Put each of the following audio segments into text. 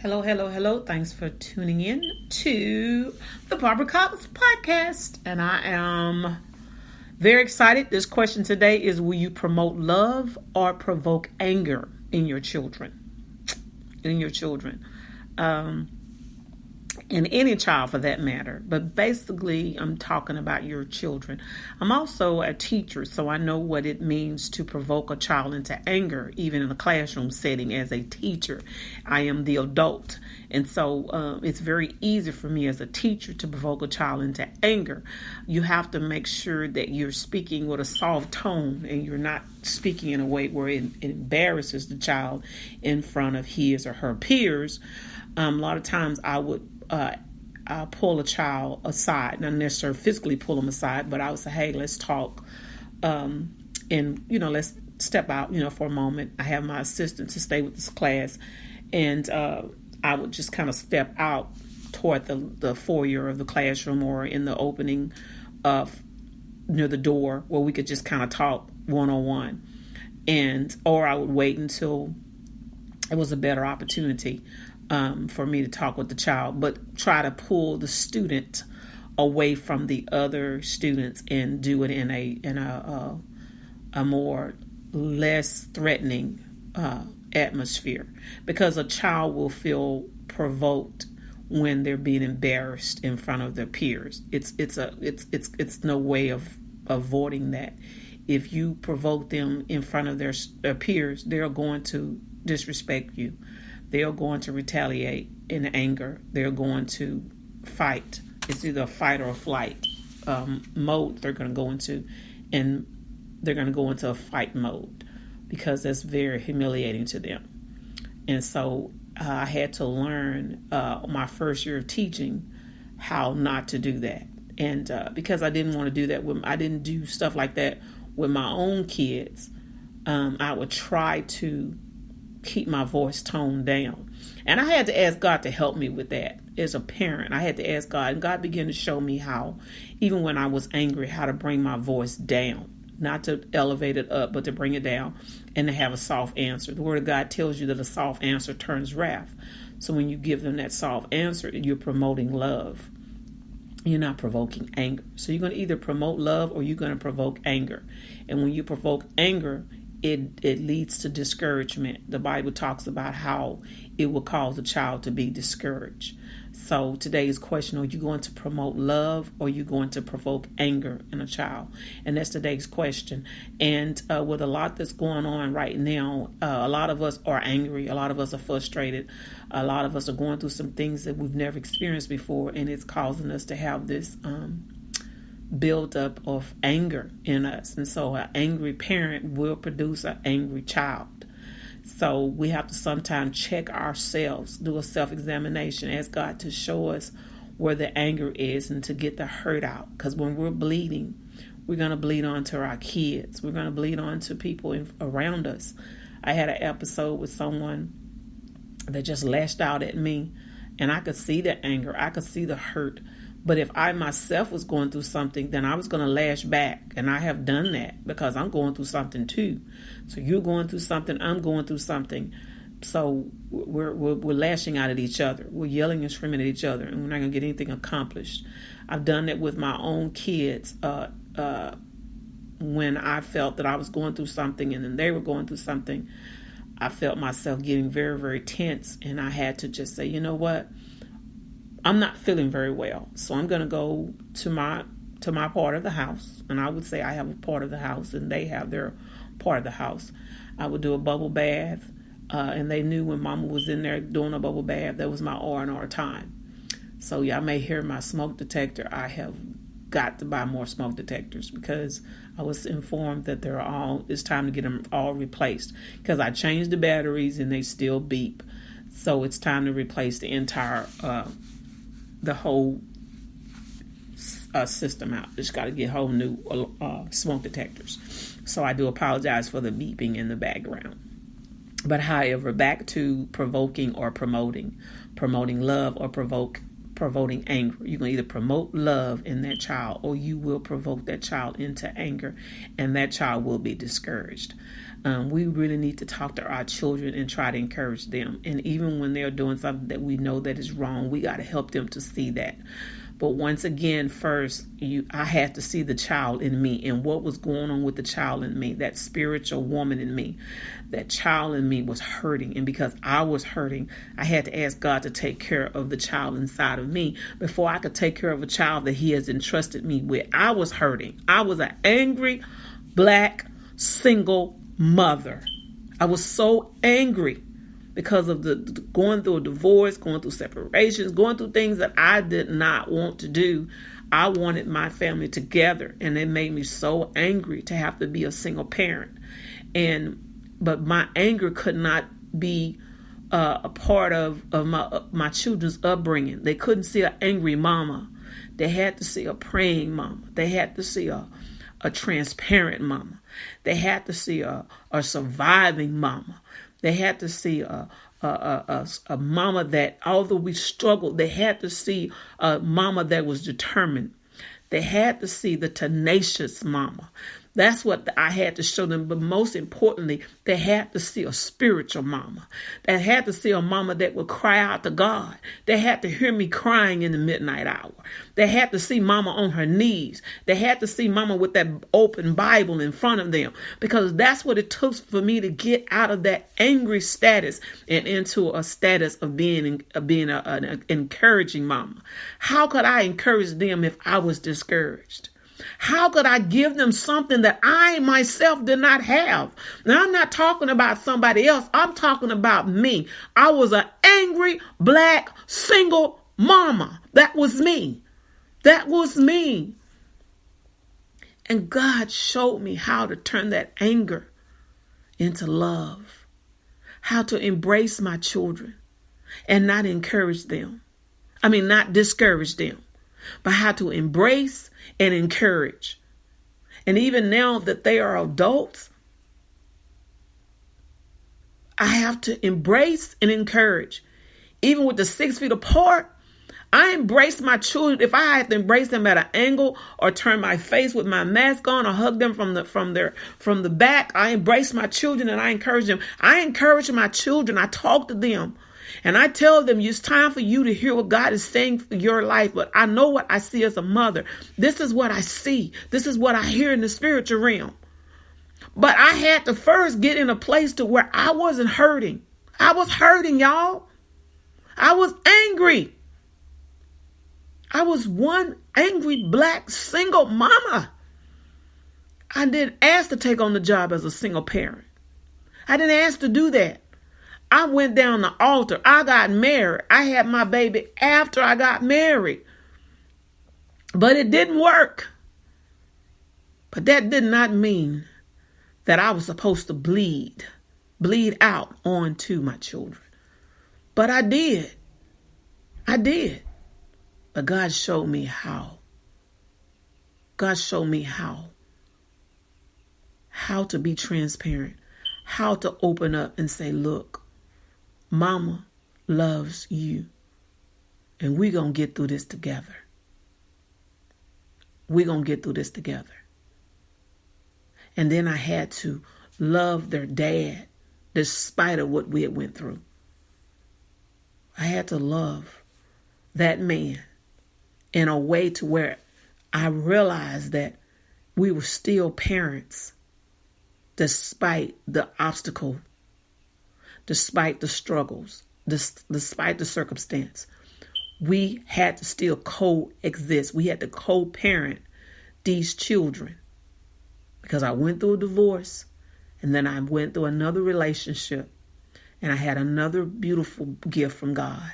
Hello, hello, hello. Thanks for tuning in to the Barbara Cox Podcast. And I am very excited. This question today is, will you promote love or provoke anger in your children? And any child for that matter. But basically, I'm talking about your children. I'm also a teacher, so I know what it means to provoke a child into anger, even in a classroom setting as a teacher. I am the adult. And so it's very easy for me as a teacher to provoke a child into anger. You have to make sure that you're speaking with a soft tone and you're not speaking in a way where it embarrasses the child in front of his or her peers. A lot of times I would pull a child aside, not necessarily physically pull them aside, but I would say, hey, let's talk, and, let's step out, for a moment. I have my assistant to stay with this class, and I would just kind of step out toward the foyer of the classroom or in the opening near the door where we could just kind of talk one-on-one, or I would wait until it was a better opportunity for me to talk with the child, but try to pull the student away from the other students and do it in a more less threatening atmosphere, because a child will feel provoked when they're being embarrassed in front of their peers. It's no way of avoiding that. If you provoke them in front of their peers, they're going to disrespect you. They are going to retaliate in anger. They're going to fight. It's either a fight or a flight mode they're going to go into. And they're going to go into a fight mode because that's very humiliating to them. And so I had to learn my first year of teaching how not to do that. And because I didn't want to do that, I didn't do stuff like that with my own kids. I would try to keep my voice toned down. And I had to ask God to help me with that as a parent. I had to ask God, and God began to show me how, even when I was angry, how to bring my voice down, not to elevate it up, but to bring it down and to have a soft answer. The Word of God tells you that a soft answer turns wrath. So when you give them that soft answer, you're promoting love. You're not provoking anger. So you're going to either promote love or you're going to provoke anger. And when you provoke anger, it leads to discouragement. The Bible talks about how it will cause a child to be discouraged. So today's question, are you going to promote love or are you going to provoke anger in a child? And that's today's question. And with a lot that's going on right now, a lot of us are angry. A lot of us are frustrated. A lot of us are going through some things that we've never experienced before. And it's causing us to have this buildup of anger in us. And so an angry parent will produce an angry child. So we have to sometimes check ourselves, do a self-examination, ask God to show us where the anger is and to get the hurt out. Because when we're bleeding, we're going to bleed onto our kids. We're going to bleed onto people around us. I had an episode with someone that just lashed out at me, and I could see the anger. I could see the hurt. But if I myself was going through something, then I was going to lash back. And I have done that because I'm going through something too. So you're going through something, I'm going through something. So we're lashing out at each other. We're yelling and screaming at each other, and we're not going to get anything accomplished. I've done that with my own kids when I felt that I was going through something and then they were going through something. I felt myself getting very, very tense, and I had to just say, you know what? I'm not feeling very well, so I'm going to go to my part of the house, and I would say I have a part of the house, and they have their part of the house. I would do a bubble bath, and they knew when Mama was in there doing a bubble bath, that was my R&R time. So y'all may hear my smoke detector. I have got to buy more smoke detectors because I was informed that it's time to get them all replaced because I changed the batteries and they still beep. So it's time to replace the entire the whole system out. Just got to get whole new smoke detectors. So I do apologize for the beeping in the background. But however, back to provoking or promoting love or provoking anger. You're going to either promote love in that child, or you will provoke that child into anger, and that child will be discouraged. We really need to talk to our children and try to encourage them. And even when they're doing something that we know that is wrong, we got to help them to see that. But once again, first, I had to see the child in me and what was going on with the child in me, that spiritual woman in me. That child in me was hurting. And because I was hurting, I had to ask God to take care of the child inside of me before I could take care of a child that he has entrusted me with. I was hurting. I was an angry, black, single mother. I was so angry because of the going through a divorce, going through separations, going through things that I did not want to do. I wanted my family together, and it made me so angry to have to be a single parent. But my anger could not be a part of my children's upbringing. They couldn't see an angry mama. They had to see a praying mama. They had to see a transparent mama. They had to see a surviving mama. They had to see a mama that, although we struggled, they had to see a mama that was determined. They had to see the tenacious mama. That's what I had to show them. But most importantly, they had to see a spiritual mama. They had to see a mama that would cry out to God. They had to hear me crying in the midnight hour. They had to see mama on her knees. They had to see mama with that open Bible in front of them, because that's what it took for me to get out of that angry status and into a status of being an encouraging mama. How could I encourage them if I was discouraged? How could I give them something that I myself did not have? Now, I'm not talking about somebody else. I'm talking about me. I was an angry, black, single mama. That was me. That was me. And God showed me how to turn that anger into love, how to embrace my children and not discourage them, but how to embrace and encourage. And even now that they are adults, I have to embrace and encourage. Even with the 6 feet apart, I embrace my children. If I have to embrace them at an angle or turn my face with my mask on or hug them from the back, I embrace my children and I encourage them. I encourage my children. I talk to them. And I tell them, it's time for you to hear what God is saying for your life. But I know what I see as a mother. This is what I see. This is what I hear in the spiritual realm. But I had to first get in a place to where I wasn't hurting. I was hurting, y'all. I was angry. I was one angry black single mama. I didn't ask to take on the job as a single parent. I didn't ask to do that. I went down the altar. I got married. I had my baby after I got married. But it didn't work. But that did not mean that I was supposed to bleed out onto my children. But I did. But God showed me how. God showed me how. How to be transparent. How to open up and say, look, Mama loves you, and we're going to get through this together. We're going to get through this together. And then I had to love their dad despite of what we had went through. I had to love that man in a way to where I realized that we were still parents despite the obstacle, despite the struggles, despite the circumstance. We had to still coexist. We had to co-parent these children, because I went through a divorce, and then I went through another relationship, and I had another beautiful gift from God,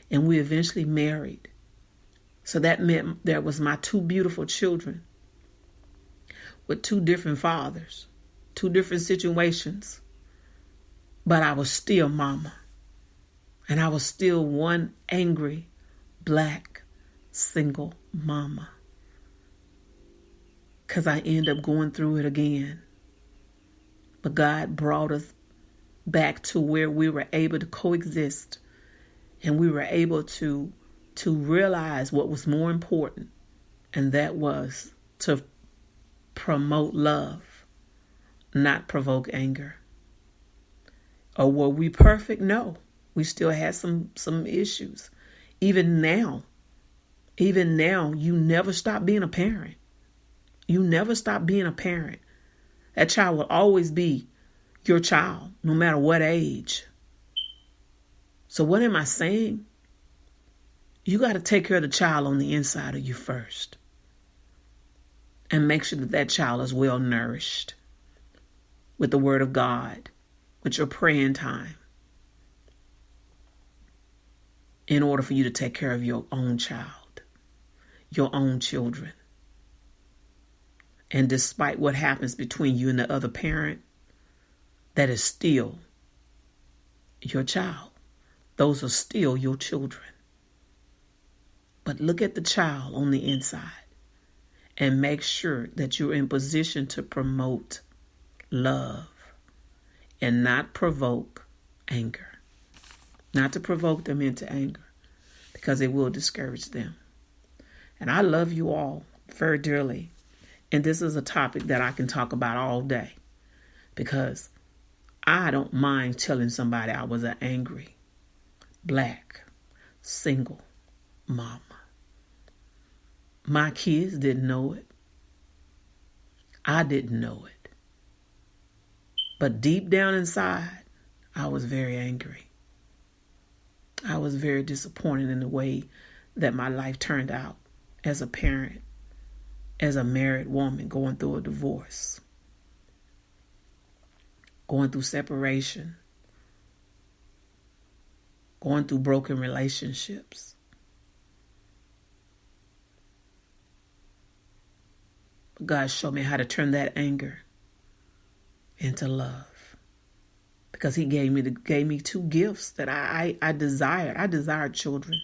and we eventually married. So that meant there was my 2 beautiful children with 2 different fathers, 2 different situations. But I was still mama. And I was still one angry, black, single mama. Because I ended up going through it again. But God brought us back to where we were able to coexist. And we were able to to realize what was more important, and that was to promote love, not provoke anger. Or were we perfect? No. We still had some issues. Even now, you never stop being a parent. You never stop being a parent. That child will always be your child, no matter what age. So what am I saying? You got to take care of the child on the inside of you first. And make sure that child is well nourished with the word of God, with your praying time, in order for you to take care of your own child, your own children. And despite what happens between you and the other parent, that is still your child. Those are still your children. But look at the child on the inside and make sure that you're in position to promote love and not provoke anger. Not to provoke them into anger, because it will discourage them. And I love you all very dearly. And this is a topic that I can talk about all day, because I don't mind telling somebody I was an angry, black, single mama. My kids didn't know it. I didn't know it. But deep down inside, I was very angry. I was very disappointed in the way that my life turned out as a parent, as a married woman going through a divorce, going through separation, going through broken relationships. But God showed me how to turn that anger into love. Because he gave me two gifts that I desired. I desired children.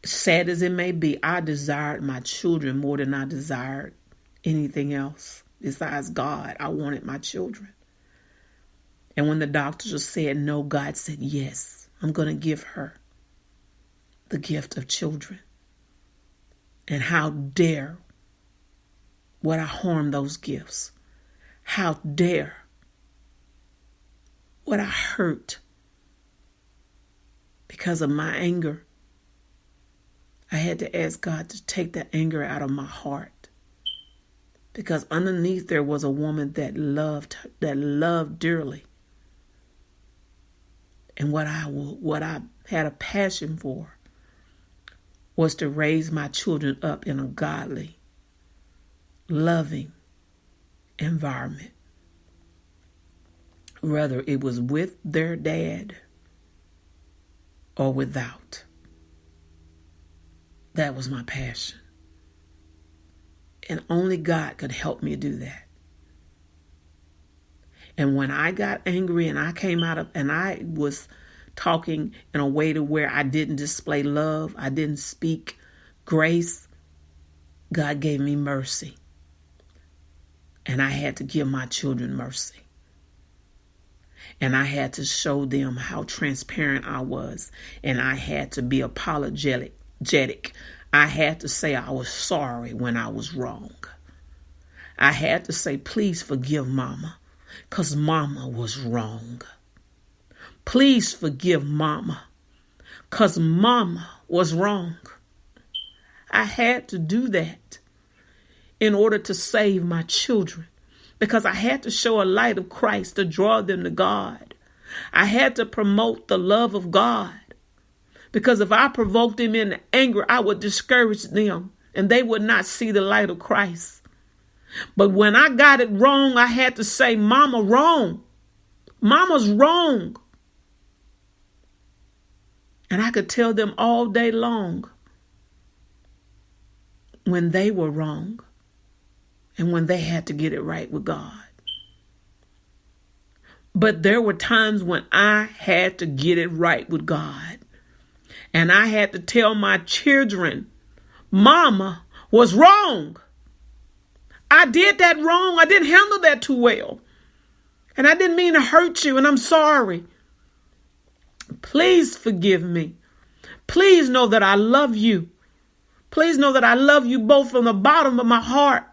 Sad as it may be, I desired my children more than I desired anything else. Besides God, I wanted my children. And when the doctors said no, God said yes. I'm going to give her the gift of children. And how dare would I harm those gifts? How dare would I hurt because of my anger? I had to ask God to take the anger out of my heart. Because underneath there was a woman that loved dearly. And what I had a passion for was to raise my children up in a godly, loving environment. Whether it was with their dad or without. That was my passion. And only God could help me do that. And when I got angry and I came out of, and I was talking in a way to where I didn't display love, I didn't speak grace, God gave me mercy. And I had to give my children mercy. And I had to show them how transparent I was. And I had to be apologetic. I had to say I was sorry when I was wrong. I had to say, please forgive Mama, because Mama was wrong. Please forgive Mama, because Mama was wrong. I had to do that in order to save my children. Because I had to show a light of Christ to draw them to God. I had to promote the love of God. Because if I provoked them into anger, I would discourage them and they would not see the light of Christ. But when I got it wrong, I had to say, Mama, wrong. Mama's wrong. And I could tell them all day long when they were wrong. And when they had to get it right with God. But there were times when I had to get it right with God. And I had to tell my children, Mama was wrong. I did that wrong. I didn't handle that too well. And I didn't mean to hurt you, and I'm sorry. Please forgive me. Please know that I love you. Please know that I love you both from the bottom of my heart.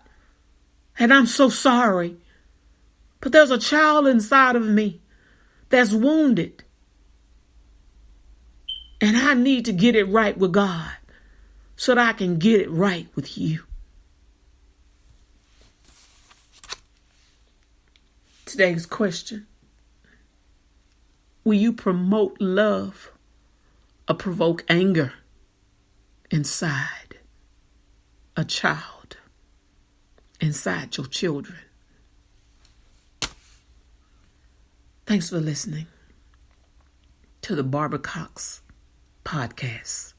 And I'm so sorry. But there's a child inside of me that's wounded. And I need to get it right with God so that I can get it right with you. Today's question: will you promote love or provoke anger inside a child, inside your children? Thanks for listening to the Barbara Cox Podcast.